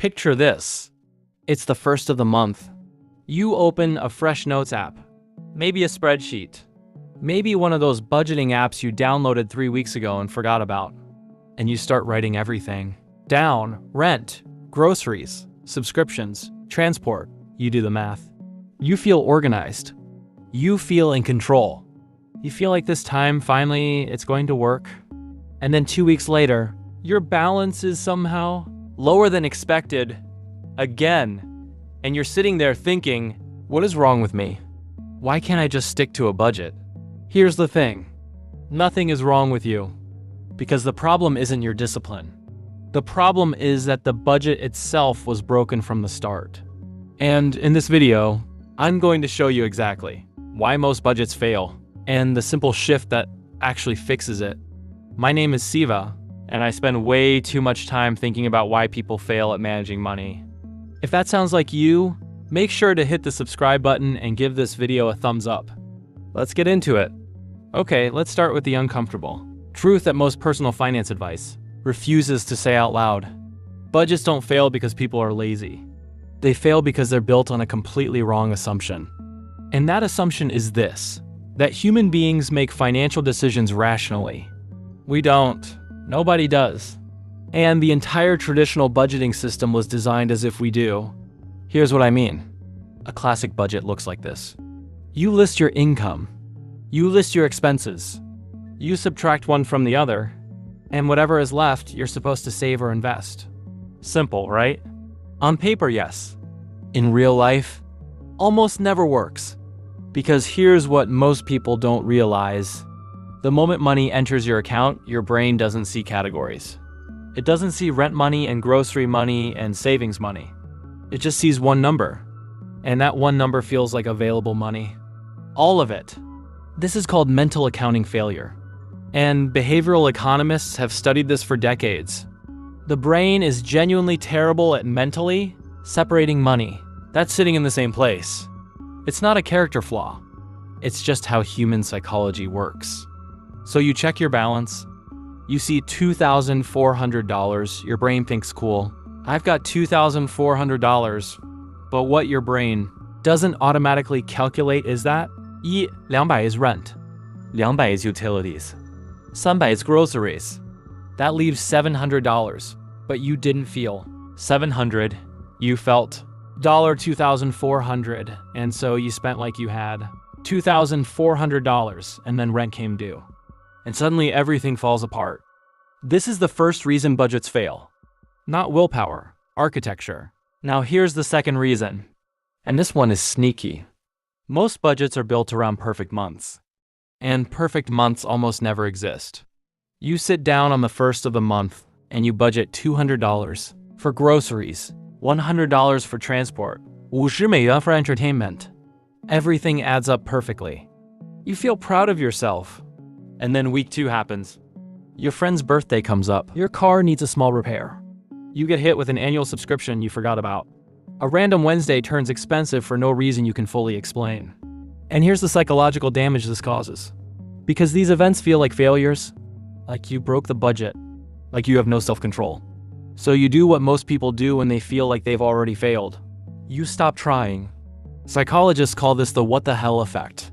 Picture this. It's the first of the month. You open a fresh notes app, maybe a spreadsheet, maybe one of those budgeting apps you downloaded 3 weeks ago and forgot about. And you start writing everything down: rent, groceries, subscriptions, transport. You do the math. You feel organized. You feel in control. You feel like this time, finally, it's going to work. And then 2 weeks later, your balance is somehow lower than expected again. And you're sitting there thinking, what is wrong with me? Why can't I just stick to a budget? Here's the thing. Nothing is wrong with you, because the problem isn't your discipline. The problem is that the budget itself was broken from the start. And in this video, I'm going to show you exactly why most budgets fail and the simple shift that actually fixes it. My name is Siva, and I spend way too much time thinking about why people fail at managing money. If that sounds like you, make sure to hit the subscribe button and give this video a thumbs up. Let's get into it. Okay, let's start with the uncomfortable truth that most personal finance advice refuses to say out loud. Budgets don't fail because people are lazy. They fail because they're built on a completely wrong assumption. And that assumption is this: that human beings make financial decisions rationally. We don't. Nobody does. And the entire traditional budgeting system was designed as if we do. Here's what I mean. A classic budget looks like this. You list your income. You list your expenses. You subtract one from the other, and whatever is left, you're supposed to save or invest. Simple, right? On paper, yes. In real life, almost never works. Because here's what most people don't realize. The moment money enters your account, your brain doesn't see categories. It doesn't see rent money and grocery money and savings money. It just sees one number. And that one number feels like available money. All of it. This is called mental accounting failure. And behavioral economists have studied this for decades. The brain is genuinely terrible at mentally separating money. That's sitting in the same place. It's not a character flaw. It's just how human psychology works. So you check your balance. You see $2,400. Your brain thinks, cool, I've got $2,400. But what your brain doesn't automatically calculate is that 200 is rent, 200 is utilities, 300 is groceries. That leaves $700. But you didn't feel $700. You felt $2,400. And so you spent like you had $2,400, and then rent came due. And suddenly everything falls apart. This is the first reason budgets fail. Not willpower, architecture. Now here's the second reason. And this one is sneaky. Most budgets are built around perfect months. And perfect months almost never exist. You sit down on the first of the month and you budget $200 for groceries, $100 for transport, 50美元 for entertainment. Everything adds up perfectly. You feel proud of yourself. And then week 2 happens. Your friend's birthday comes up. Your car needs a small repair. You get hit with an annual subscription you forgot about. A random Wednesday turns expensive for no reason you can fully explain. And here's the psychological damage this causes. Because these events feel like failures, like you broke the budget, like you have no self-control. So you do what most people do when they feel like they've already failed. You stop trying. Psychologists call this the what the hell effect.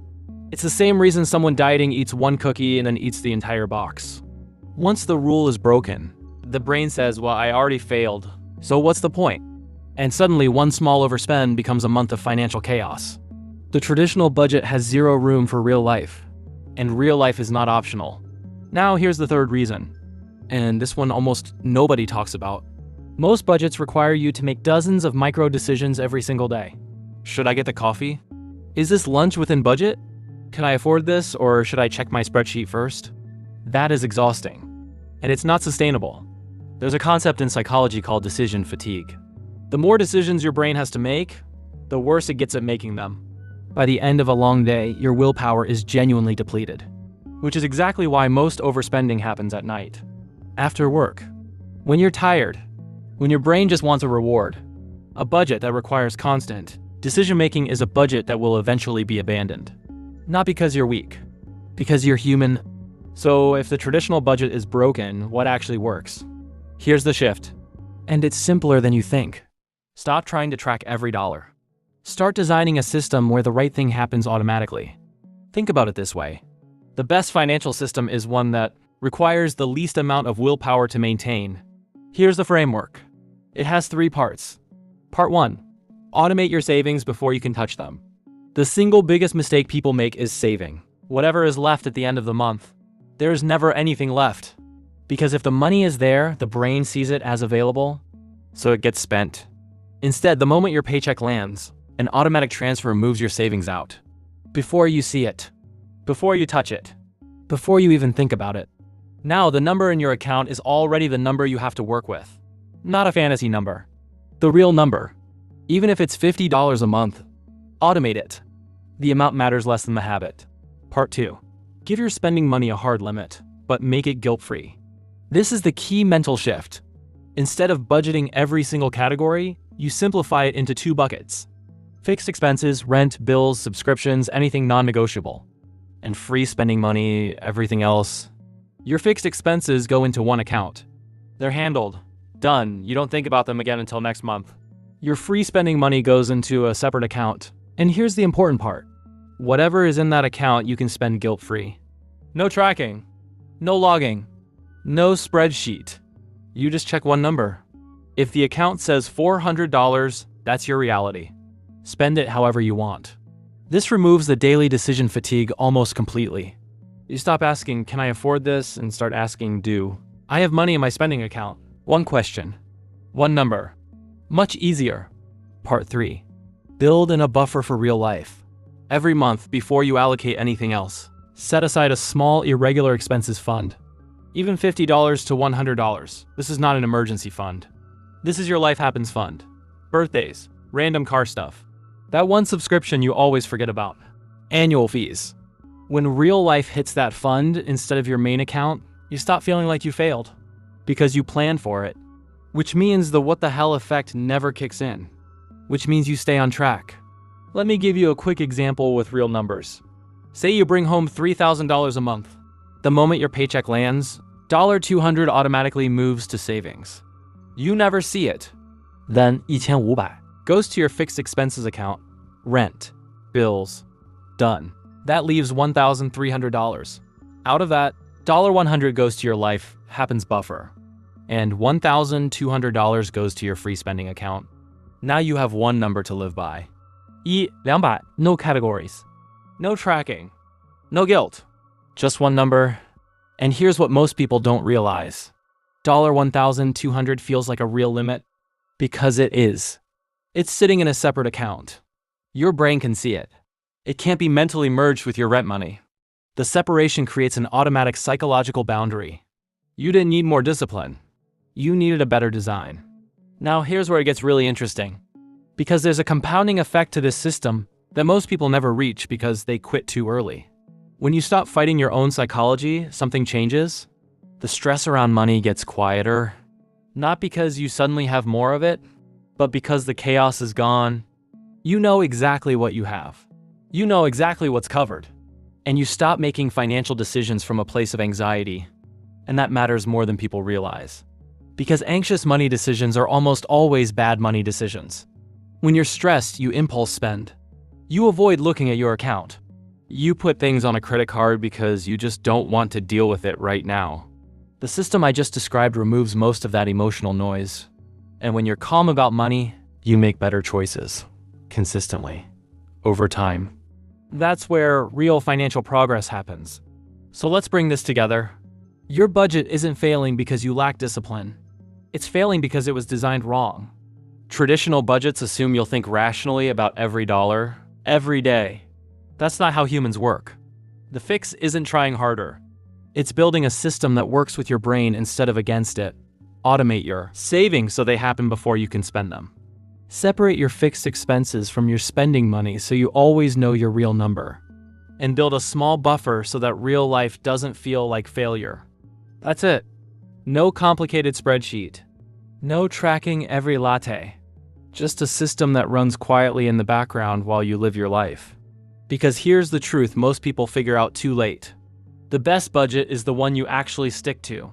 It's the same reason someone dieting eats one cookie and then eats the entire box. Once the rule is broken, the brain says, well, I already failed, so what's the point? And suddenly one small overspend becomes a month of financial chaos. The traditional budget has zero room for real life, and real life is not optional. Now here's the third reason, and this one almost nobody talks about. Most budgets require you to make dozens of micro decisions every single day. Should I get the coffee? Is this lunch within budget? Can I afford this, or should I check my spreadsheet first? That is exhausting, and it's not sustainable. There's a concept in psychology called decision fatigue. The more decisions your brain has to make, the worse it gets at making them. By the end of a long day, your willpower is genuinely depleted, which is exactly why most overspending happens at night, after work, when you're tired, when your brain just wants a reward. A budget that requires constant decision-making is a budget that will eventually be abandoned. Not because you're weak, because you're human. So if the traditional budget is broken, what actually works? Here's the shift. And it's simpler than you think. Stop trying to track every dollar. Start designing a system where the right thing happens automatically. Think about it this way. The best financial system is one that requires the least amount of willpower to maintain. Here's the framework. It has 3 parts. Part 1. Automate your savings before you can touch them. The single biggest mistake people make is saving. Whatever is left at the end of the month. There's never anything left. Because if the money is there, the brain sees it as available, so it gets spent. Instead, the moment your paycheck lands, an automatic transfer moves your savings out. Before you see it. Before you touch it. Before you even think about it. Now, the number in your account is already the number you have to work with. Not a fantasy number. The real number. Even if it's $50 a month, automate it. The amount matters less than the habit. Part 2. Give your spending money a hard limit, but make it guilt-free. This is the key mental shift. Instead of budgeting every single category, you simplify it into 2 buckets. Fixed expenses, rent, bills, subscriptions, anything non-negotiable. And free spending money, everything else. Your fixed expenses go into one account. They're handled. Done. You don't think about them again until next month. Your free spending money goes into a separate account. And here's the important part. Whatever is in that account, you can spend guilt-free. No tracking. No logging. No spreadsheet. You just check one number. If the account says $400, that's your reality. Spend it however you want. This removes the daily decision fatigue almost completely. You stop asking, can I afford this? And start asking, do I have money in my spending account? One question. One number. Much easier. Part 3. Build in a buffer for real life. Every month, before you allocate anything else, set aside a small irregular expenses fund. Even $50 to $100. This is not an emergency fund. This is your life happens fund. Birthdays, random car stuff. That one subscription you always forget about. Annual fees. When real life hits that fund instead of your main account, you stop feeling like you failed. Because you planned for it. Which means the what the hell effect never kicks in. Which means you stay on track. Let me give you a quick example with real numbers. Say you bring home $3,000 a month. The moment your paycheck lands, $200 automatically moves to savings. You never see it. Then 1500 goes to your fixed expenses account, rent, bills, done. That leaves $1,300. Out of that, $100 goes to your life happens buffer, and $1,200 goes to your free spending account. Now you have one number to live by. 200, no categories, no tracking, no guilt, just one number. And here's what most people don't realize. $1,200 feels like a real limit because it is. It's sitting in a separate account. Your brain can see it. It can't be mentally merged with your rent money. The separation creates an automatic psychological boundary. You didn't need more discipline. You needed a better design. Now here's where it gets really interesting. Because there's a compounding effect to this system that most people never reach because they quit too early. When you stop fighting your own psychology, something changes. The stress around money gets quieter. Not because you suddenly have more of it, but because the chaos is gone. You know exactly what you have. You know exactly what's covered. And you stop making financial decisions from a place of anxiety. And that matters more than people realize. Because anxious money decisions are almost always bad money decisions. When you're stressed, you impulse spend. You avoid looking at your account. You put things on a credit card because you just don't want to deal with it right now. The system I just described removes most of that emotional noise. And when you're calm about money, you make better choices. Consistently. Over time. That's where real financial progress happens. So let's bring this together. Your budget isn't failing because you lack discipline. It's failing because it was designed wrong. Traditional budgets assume you'll think rationally about every dollar, every day. That's not how humans work. The fix isn't trying harder. It's building a system that works with your brain instead of against it. Automate your savings so they happen before you can spend them. Separate your fixed expenses from your spending money so you always know your real number. And build a small buffer so that real life doesn't feel like failure. That's it. No complicated spreadsheet. No tracking every latte. Just a system that runs quietly in the background while you live your life. Because here's the truth most people figure out too late. The best budget is the one you actually stick to.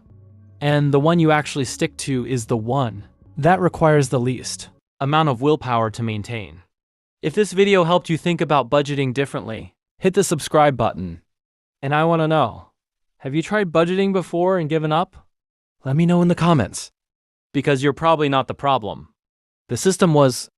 And the one you actually stick to is the one That requires the least amount of willpower to maintain. If this video helped you think about budgeting differently, hit the subscribe button. And I want to know, have you tried budgeting before and given up? Let me know in the comments. Because you're probably not the problem. The system was